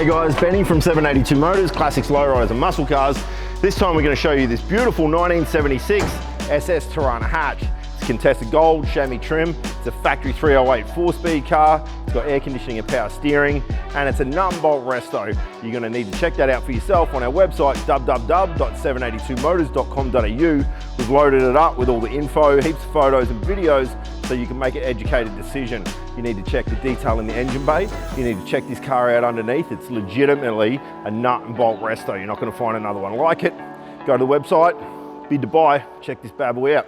Hey guys, Benny from 782 Motors, classics, lowriders and muscle cars. This time we're going to show you this beautiful 1976 SS Torana Hatch. It's Contessa Gold, chamois trim. It's a factory 308 4-speed car. It's got air conditioning and power steering, and it's a nut and bolt resto. You're going to need to check that out for yourself on our website, www.782motors.com.au. We've loaded it up with all the info, heaps of photos and videos, so you can make an educated decision. You need to check the detail in the engine bay. You need to check this car out underneath. It's legitimately a nut and bolt resto. You're not going to find another one like it. Go to the website, bid to buy, check this bad boy out.